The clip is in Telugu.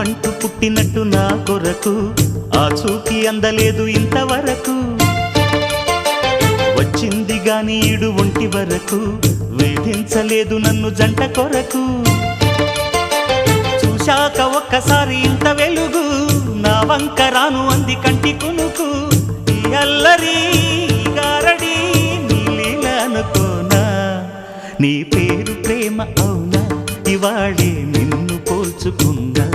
నావంటూ పుట్టినట్టు నా కొరకు ఆ చూకి అందలేదు ఇంతవరకు. వచ్చింది గాని ఈడు ఒంటి వరకు వేధించలేదు నన్ను జంట కొరకు. చూశాక ఒక్కసారి ఇంత వెలుగు నా వంక రాను అంది కంటి కునుకు. ఈ అల్లరి గారడి నీ లీల అనుకోనా, నీ పేరు ప్రేమ అవునా, ఇవాళే నిన్ను పోల్చుకున్నా.